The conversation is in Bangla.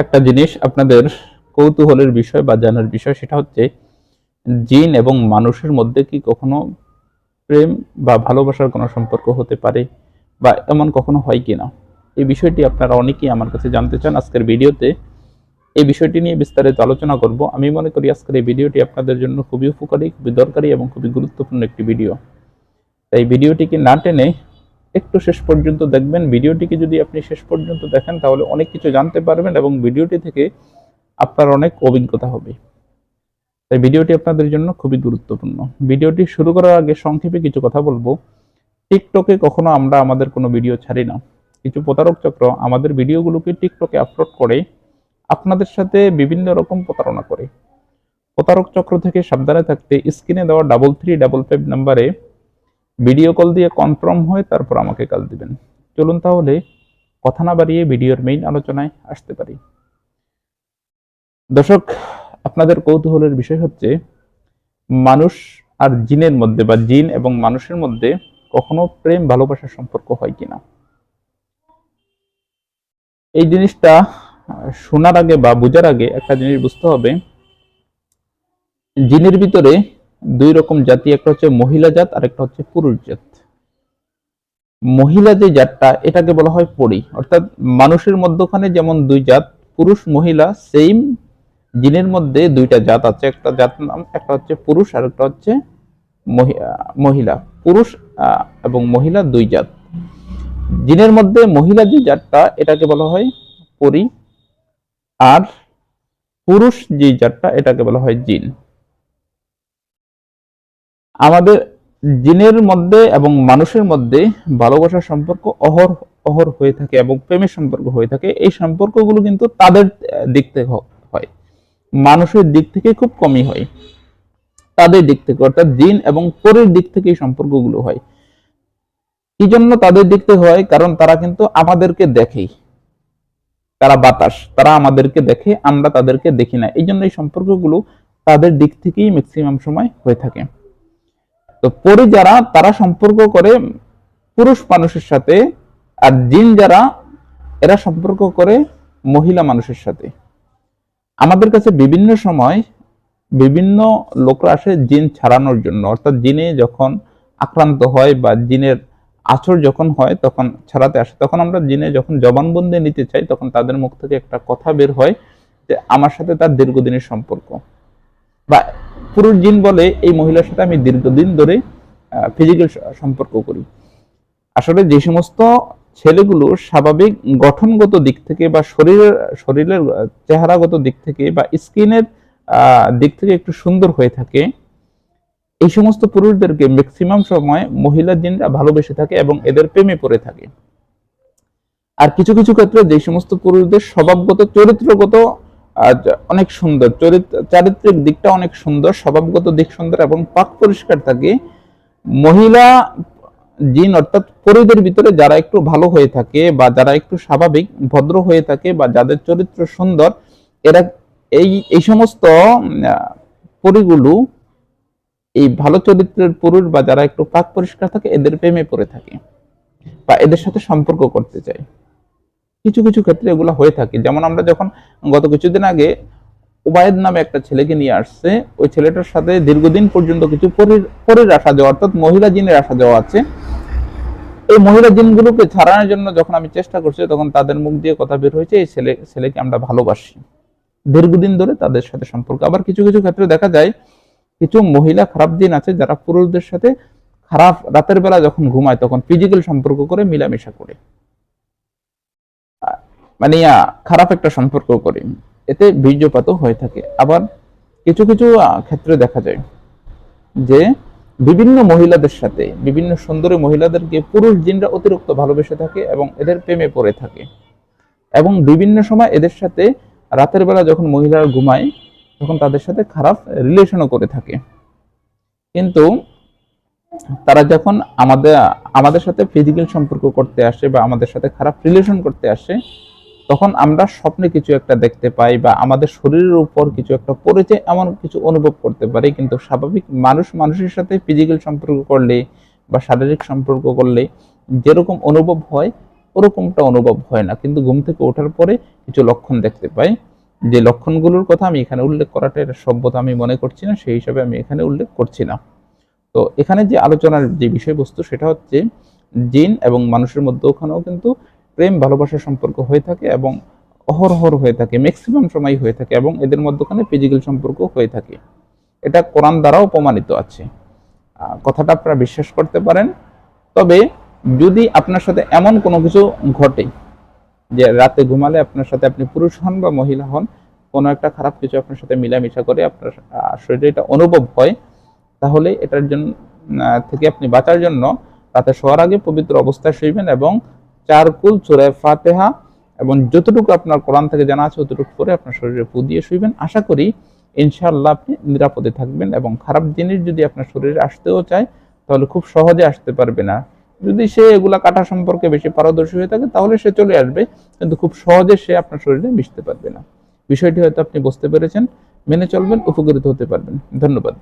একটা জিনিস আপনাদের কৌতূহলের বিষয় বা জানার বিষয়, সেটা হচ্ছে জিন এবং মানুষের মধ্যে কি কখনো প্রেম বা ভালোবাসার কোনো সম্পর্ক হতে পারে বা এমন কখনো হয় কিনা। এই বিষয়টি আপনারা অনেকেই আমার কাছে জানতে চান। আজকের ভিডিওতে এই বিষয়টি নিয়ে বিস্তারিত আলোচনা করব। আমি মনে করি আজকের এই ভিডিওটি আপনাদের জন্য খুবই উপকারী, খুবই দরকারি এবং খুবই গুরুত্বপূর্ণ একটি ভিডিও। তাই ভিডিওটিকে না টেনে একটু শেষ পর্যন্ত দেখবেন। ভিডিওটিকে যদি আপনি শেষ পর্যন্ত দেখেন তাহলে অনেক কিছু জানতে পারবেন এবং ভিডিওটি থেকে আপনার অনেক অভিজ্ঞতা হবে। তাই ভিডিওটি আপনাদের জন্য খুবই গুরুত্বপূর্ণ। ভিডিওটি শুরু করার আগে সংক্ষেপে কিছু কথা বলবো। টিকটকে কখনো আমরা আমাদের কোনো ভিডিও ছাড়ি না। কিছু প্রতারক চক্র আমাদের ভিডিওগুলোকে টিকটকে আপলোড করে আপনাদের সাথে বিভিন্ন রকম প্রতারণা করে। প্রতারক চক্র থেকে সাবধানে থাকতে স্ক্রিনে দেওয়া 3355 নাম্বারে ভিডিও কল দিয়ে কনফার্ম হয়ে তারপর আমাকে কল দিবেন। চলুন তাহলে কথা না বাড়িয়ে ভিডিওর মেইন আলোচনায় আসতে পারি। দর্শক, আপনাদের কৌতূহলের বিষয় হচ্ছে মানুষ আর জিনের মধ্যে বা জিন এবং মানুষের মধ্যে কখনো প্রেম ভালোবাসার সম্পর্ক হয় কিনা। এই জিনিসটা শোনার আগে বা বোঝার আগে একটা জিনিস বুঝতে হবে, জিনের ভিতরে দুই রকম জাতি, একটা হচ্ছে মহিলা জাত আর একটা হচ্ছে পুরুষ জাত। মহিলা যে জাতটা, এটাকে বলা হয় পরী। অর্থাৎ মানুষের মধ্যখানে যেমন দুই জাত পুরুষ মহিলা, সেম জিনের মধ্যে দুইটা জাত আছে। একটা জাত নাম, একটা হচ্ছে পুরুষ আর একটা হচ্ছে মহিলা। পুরুষ এবং মহিলা দুই জাত। জিনের মধ্যে মহিলা যে জাতটা, এটাকে বলা হয় পরী, আর পুরুষ যে জাতটা, এটাকে বলা হয় জিন। আমাদের জিনের মধ্যে এবং মানুষের মধ্যে ভালোবাসার সম্পর্ক অহর হয়ে থাকে এবং প্রেমের সম্পর্ক হয়ে থাকে। এই সম্পর্কগুলো কিন্তু তাদের দিক থেকে হয়, মানুষের দিক থেকে খুব কমই হয়। তাদের দিক থেকে, অর্থাৎ জিন এবং পরীর দিক থেকে এই সম্পর্কগুলো হয়। কি জন্য তাদের দিক থেকে হয়? কারণ তারা কিন্তু আমাদেরকে দেখেই, তারা বাতাস, তারা আমাদেরকে দেখে, আমরা তাদেরকে দেখি না। এই জন্য এই সম্পর্কগুলো তাদের দিক থেকেই ম্যাক্সিমাম সময় হয়ে থাকে। তো পরী যারা, তারা সম্পর্ক করে পুরুষ মানুষের সাথে, আর জিন যারা, এরা সম্পর্ক করে মহিলা মানুষের সাথে। আমাদের কাছে বিভিন্ন সময় বিভিন্ন লোকরা আসে জিন ছাড়ানোর জন্য, অর্থাৎ জিনে যখন আক্রান্ত হয় বা জিনের আছর যখন হয় তখন ছাড়াতে আসে। তখন আমরা জিনে যখন জবানবন্দি নিতে চাই, তখন তাদের মুখ থেকে একটা কথা বের হয় যে আমার সাথে তার দীর্ঘদিনের সম্পর্ক, বা পুরুষ জিন বলে এই মহিলার সাথে আমি দীর্ঘদিন ধরে ফিজিক্যাল সম্পর্ক করি। আসলে যে সমস্ত ছেলেগুলো স্বাভাবিক গঠনগত দিক থেকে বা শরীরের চেহারাগত দিক থেকে বা স্কিনের দিক থেকে একটু সুন্দর হয়ে থাকে, এই সমস্ত পুরুষদেরকে ম্যাক্সিমাম সময় মহিলা জিনরা ভালোবেসে থাকে এবং এদের প্রেমে পড়ে থাকে। আর কিছু কিছু ক্ষেত্রে যে সমস্ত পুরুষদের স্বভাবগত চরিত্রগত অনেক সুন্দর, চারিত্রিক দিকটা অনেক সুন্দর, স্বভাবগত দিক সুন্দর এবং পাক পরিষ্কার থাকে, মহিলা জিন অর্থাৎ পরীদের ভিতরে যারা একটু ভালো হয়ে থাকে বা যারা একটু স্বাভাবিক ভদ্র হয়ে থাকে বা যাদের চরিত্র সুন্দর, এরা এই সমস্ত পরীগুলো, এই ভালো চরিত্রের পুরুষ বা যারা একটু পাক পরিষ্কার থাকে, এদের প্রেমে পড়ে থাকে বা এদের সাথে সম্পর্ক করতে চায়। কিছু কিছু ক্ষেত্রে এগুলো হয়ে থাকে। যেমন আমরা যখন গত কিছুদিন আগে উবায়েদ নামে একটা ছেলেকে নিয়ে আসছে, ওই ছেলেটার সাথে দীর্ঘদিন পর্যন্ত কিছু পরীর আসা যাওয়া, অর্থাৎ মহিলা জিনের আসা যাওয়া আছে। এই মহিলা জিনগুলোকে ছাড়ানোর জন্য যখন আমি চেষ্টা করছি, তখন তাদের মুখ দিয়ে কথা বের হয়েছে এই ছেলেকে আমরা ভালোবাসি, দীর্ঘদিন ধরে তাদের সাথে সম্পর্ক। আবার কিছু কিছু ক্ষেত্রে দেখা যায় কিছু মহিলা খারাপ জিন আছে যারা পুরুষদের সাথে খারাপ, রাতের বেলা যখন ঘুমায় তখন ফিজিক্যাল সম্পর্ক করে, মিলামেশা করে, মানে খারাপ একটা সম্পর্ক করে, এতে বীর্যপাতও হয়ে থাকে। আবার কিছু কিছু ক্ষেত্রে দেখা যায় যে বিভিন্ন মহিলাদের সাথে, বিভিন্ন সুন্দরী মহিলাদেরকে পুরুষ জিনরা অতিরিক্ত ভালোবেসে থাকে এবং এদের প্রেমে পড়ে থাকে, এবং বিভিন্ন সময় এদের সাথে রাতের বেলা যখন মহিলারা ঘুমায় তখন তাদের সাথে খারাপ রিলেশনও করে থাকে। কিন্তু তারা যখন আমাদের সাথে ফিজিক্যাল সম্পর্ক করতে আসে বা আমাদের সাথে খারাপ রিলেশন করতে আসে, তখন আমরা স্বপ্নে কিছু একটা দেখতে পাই বা আমাদের শরীরের উপর কিছু একটা পড়েছে এমন কিছু অনুভব করতে পারি। কিন্তু স্বাভাবিক মানুষের সাথে ফিজিক্যাল সম্পর্ক করলে বা শারীরিক সম্পর্ক করলে যেরকম অনুভব হয়, ওরকমটা অনুভব হয় না, কিন্তু ঘুম থেকে ওঠার পরে কিছু লক্ষণ দেখতে পাই। যে লক্ষণগুলোর কথা আমি এখানে উল্লেখ করাটা এটা সভ্যতা আমি মনে করছি না, সেই হিসাবে আমি এখানে উল্লেখ করছি না। তো এখানে যে আলোচনার যে বিষয়বস্তু সেটা হচ্ছে জিন এবং মানুষের মধ্যে ওখানেও কিন্তু প্রেম ভালোবাসার সম্পর্ক হয়ে থাকে এবং অহরহর হয়ে থাকে, ম্যাক্সিমাম সময় হয়ে থাকে, এবং এদের মধ্যখানে ফিজিক্যাল সম্পর্ক হয়ে থাকে। এটা কোরআন দ্বারাও প্রমাণিত আছে। কথাটা আপনারা বিশ্বাস করতে পারেন। তবে যদি আপনার সাথে এমন কোনো কিছু ঘটে যে রাতে ঘুমালে আপনার সাথে, আপনি পুরুষ হন বা মহিলা হন, কোনো একটা খারাপ কিছু আপনার সাথে মিলামিশা করে আপনার শরীরে এটা অনুভব হয়, তাহলে এটার জন্য থেকে আপনি বাঁচার জন্য রাতে শোয়ার আগে পবিত্র অবস্থায় শুইবেন এবং 4 কুল সূরা ফাতিহা এবং যতটুকু আপনার কোরআন থেকে জানা আছে ততটুকু পরে আপনার শরীরে ফু দিয়ে শুইবেন। আশা করি ইনশাআল্লাহ আপনি নিরাপদে থাকবেন, এবং খারাপ জিনিস যদি আপনার শরীরে আসতেও চায় তাহলে খুব সহজে আসতে পারবে না। যদি সে এগুলা কাটা সম্পর্কে বেশি পারদর্শী হয়ে থাকে তাহলে সে চলে আসবে, কিন্তু খুব সহজে সে আপনার শরীরে মিশতে পারবে না। বিষয়টি হয়তো আপনি বুঝতে পেরেছেন, মেনে চলবেন, উপকৃত হতে পারবেন। ধন্যবাদ।